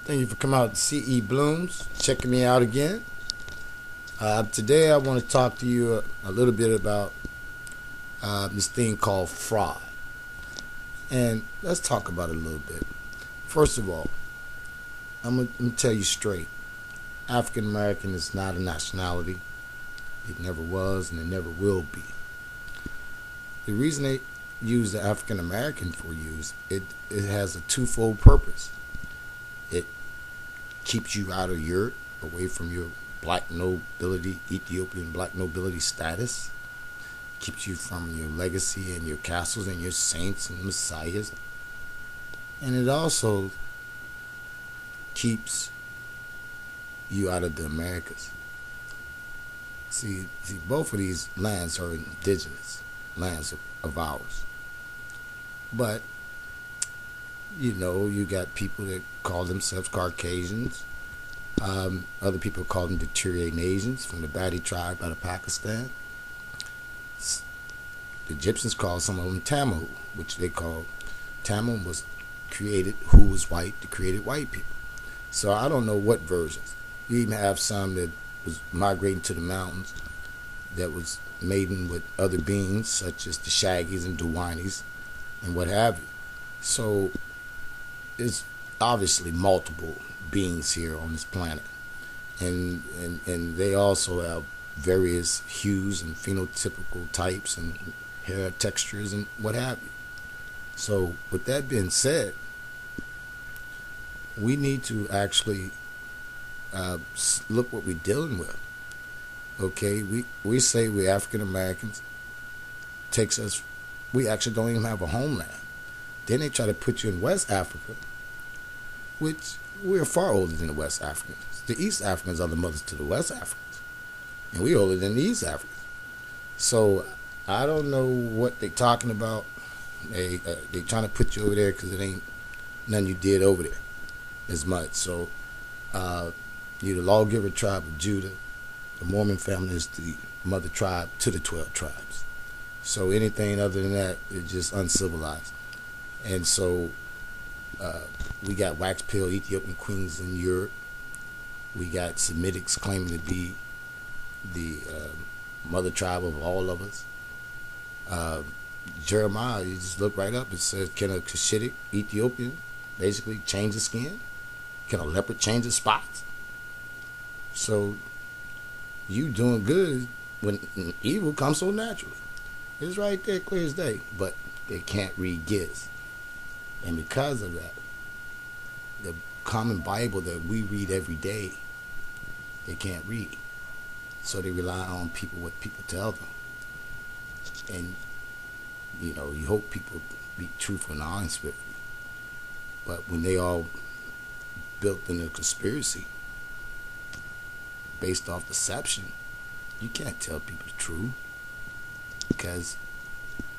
Thank you for coming out to CEBLOOMS, checking me out again. Today I want to talk to you a little bit about this thing called fraud. And let's talk about it a little bit. First of all, I'm going to tell you straight. African American is not a nationality. It never was and it never will be. The reason they use the African American for use, it has a twofold purpose. It keeps you out of Europe, away from your black nobility, Ethiopian black nobility status. Keeps you from your legacy and your castles and your saints and messiahs. And it also keeps you out of the Americas. See, both of these lands are indigenous lands of ours. But you got people that call themselves Caucasians. Other people call them deteriorating Asians from the Badi tribe out of Pakistan. The Egyptians call some of them Tamu, which they call Tamu was created, who was white, to created white people. So I don't know what versions. You even have some that was migrating to the mountains that was mating with other beings such as the Shaggies and Dewanies and what have you. So it's obviously multiple beings here on this planet, and they also have various hues and phenotypical types and hair textures and what have you. So with that being said, we need to actually look what we're dealing with. Okay, we say we're African Americans. Takes us, we actually don't even have a homeland. Then they try to put you in West Africa, which we're far older than the West Africans. The East Africans are the mothers to the West Africans, and we're older than the East Africans. So I don't know what they're talking about. They trying to put you over there because it ain't nothing you did over there as much. So you're the lawgiver tribe of Judah. The Mormon family is the mother tribe to the 12 tribes. So anything other than that is just uncivilized. And so we got wax pill Ethiopian queens in Europe. We got Semitics claiming to be the mother tribe of all of us. Jeremiah, you just look right up. It says, can a Cushitic Ethiopian basically change the skin? Can a leopard change the spots? So you doing good when evil comes so naturally. It's right there, clear as day. But they can't read Giz. And because of that, the common Bible that we read every day, they can't read. So they rely on what people tell them. And, you hope people be truthful and honest with you. But when they all built in a conspiracy based off deception, you can't tell people the truth. Because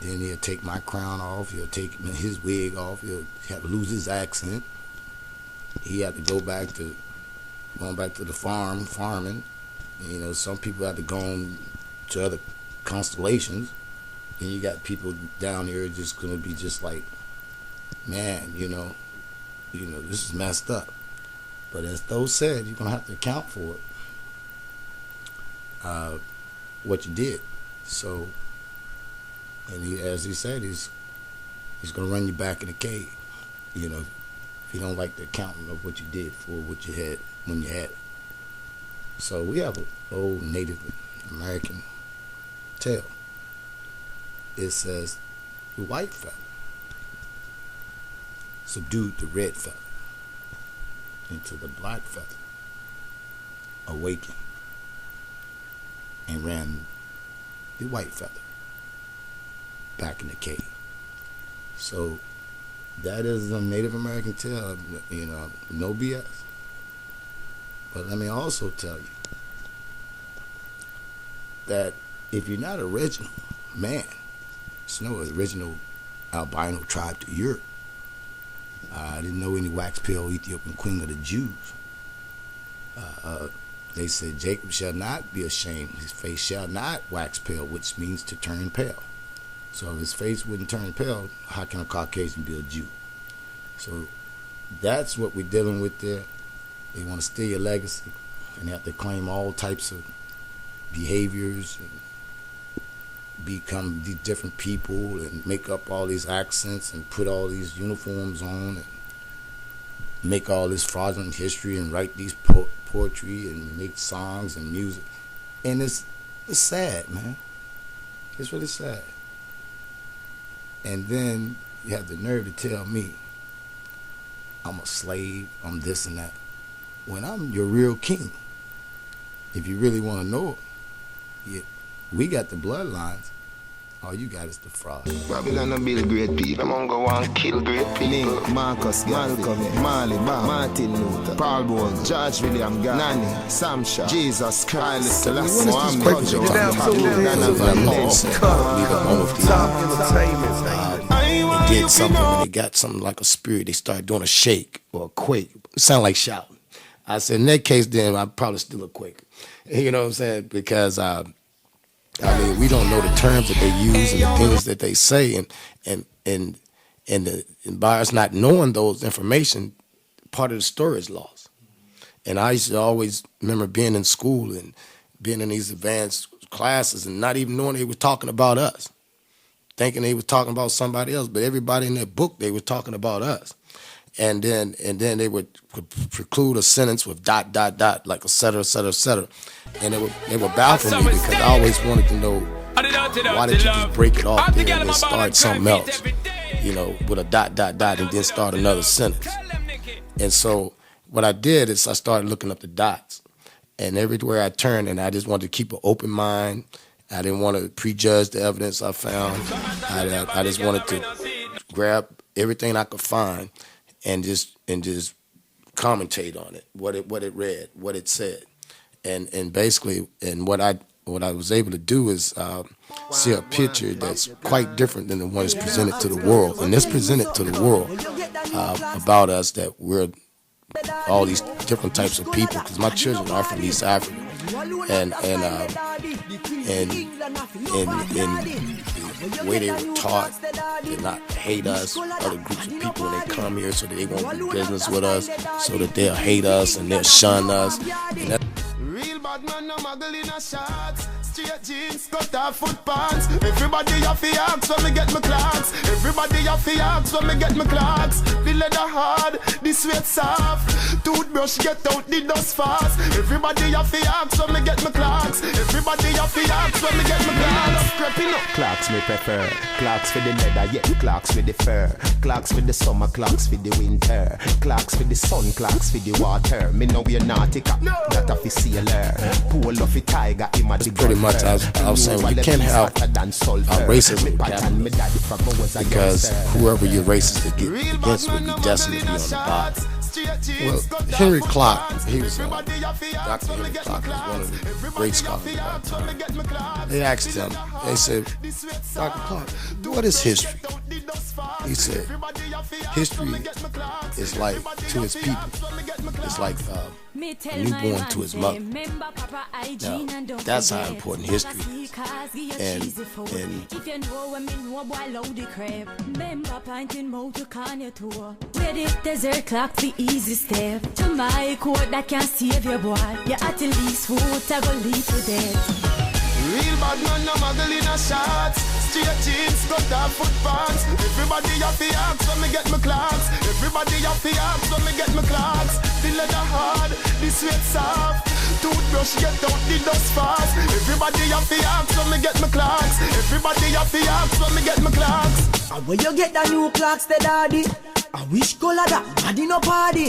then he'll take my crown off, he'll take his wig off, he'll have to lose his accent. He had to going back to the farming. Some people had to go on to other constellations. And you got people down here just gonna be just like, man, this is messed up. But as those said, you're gonna have to account for it, what you did. So, and as he said, he's gonna run you back in the cave. If you don't like the accounting of what you did for what you had when you had it. So we have an old Native American tale. It says the white feather subdued the red feather until the black feather awakened and ran the white feather back in the cave. So that is a Native American tale, no BS. But let me also tell you that if you're not original, man, there's no original albino tribe to Europe. I didn't know any wax pale Ethiopian queen of the Jews. They said Jacob shall not be ashamed. His face shall not wax pale, which means to turn pale. So if his face wouldn't turn pale, how can a Caucasian be a Jew? So that's what we're dealing with there. They want to steal your legacy, and they have to claim all types of behaviors and become these different people and make up all these accents and put all these uniforms on and make all this fraudulent history and write these poetry and make songs and music. And it's sad, man. It's really sad. And then you have the nerve to tell me I'm a slave, I'm this and that, when I'm your real king. If you really want to know it, we got the bloodlines. All you got is the fraud. Babylon a build great people. I'm gonna go and kill great people. Marcus, Malcolm, Marley, Martin Luther, Paul Bogle, George William Gandhi, Nani, Samsha, Jesus Christ, Selassie, Muhammad, They did something when they got something like a spirit. They started doing a shake or a quake. It sounded like shouting. I said, in that case, then I'd probably still a quake. You know what I'm saying? Because I mean, we don't know the terms that they use and the things that they say, and by us not knowing those information, part of the story is lost. And I used to always remember being in school and being in these advanced classes and not even knowing they were talking about us, thinking they were talking about somebody else, but everybody in their book, they were talking about us. And then they would preclude a sentence with ... like et cetera, et cetera, et cetera. And they would baffle me because I always wanted to know, why did you just break it off there and then start something else, you know, with a ... and then start another sentence. And so what I did is I started looking up the dots, and everywhere I turned, and I just wanted to keep an open mind. I didn't want to prejudge the evidence I found. I just wanted to grab everything I could find and just commentate on it, what it read, what it said, and basically, and what I was able to do is see a picture that's quite different than the one that's presented to the world, and this presented to the world about us, that we're all these different types of people, because my children are from East Africa, and the way they were taught to not hate us, other groups of people when they come here, so that they won't do business with us, so that they'll hate us and they'll shun us. And real bad man, no muggle in a shorts, straight jeans, cut off foot pants. Everybody have to ask when me get my clocks. Everybody have to ask when me get my clocks. The leather hard, the sweat soft. Toothbrush get out the dust fast. Everybody have to ask when me get my clocks. Everybody have to ask when me get my clocks. Creeping up. Clocks me prefer. Clocks for the leather, yeah. Clocks for the fur. Clocks for the summer, clocks for the winter. Clocks for the sun, clocks for the water. Me know we're nautica, that of the sailor. Pull off a tiger, pretty much I was saying, you can't have racism because whoever you're racist against would be destined to be on the bottom. Well, Henry Clark, he was Dr. Henry Clark was one of the great scholars of our time. They asked him, they said, Dr. Clark, what is history? He said, history is like, to his people, it's like a newborn to his mother. Now, that's how important history is. And desert clock the easy step to my court that can save your boy. You at the least foot I go lead to death. Real bad man, no muggle in a shorts, straight jeans, cut off foot pants. Everybody have to ask when me get my clocks. Everybody have to ask when me get my clocks. The leather hard, the sweat soft. Toothbrush get out the dust fast. Everybody have to ask when me get my clocks. Everybody have to ask when me get my clocks. And where you get the new clocks, the daddy? I wish color that daddy no party.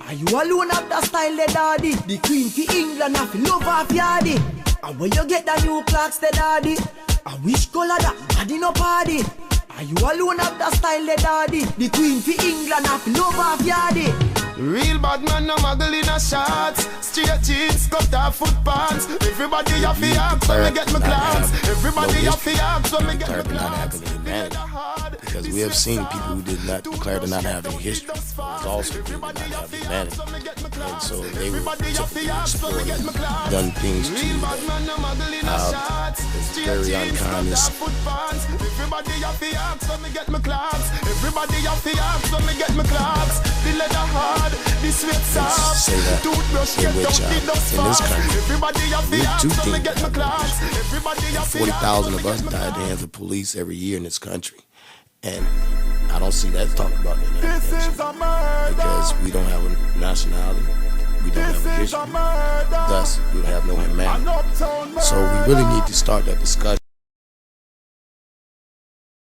Are you alone of the style, the daddy? The queen for England, I feel love off yardy. And where you get the new clocks, the daddy? I wish color that daddy no party. Are you alone of the style, the daddy? The queen for England, I feel love off yardy. Real bad man, no muggle in a shorts, straight jeans, cut off foot pants. Everybody have to ask when me get my clocks. Everybody have to ask when me get my clocks. Because we have seen people who did not declare to not have any history, but also did not have humanity. And so they were typically exploited, done things to it's very unkindness. Everybody have to ask when me get my clocks. Everybody have to ask when me get my clocks. The leather hard, the the sweat soft. say that Toothbrush in get which down the dust in this fast. country, Everybody have we the axe do when me think get my clocks. Everybody have the 40,000 of us die at the hands of police every year in this country. And I don't see that talked about in the United Nations because we don't have a nationality, we don't have a history, thus we don't have no humanity. So we really need to start that discussion.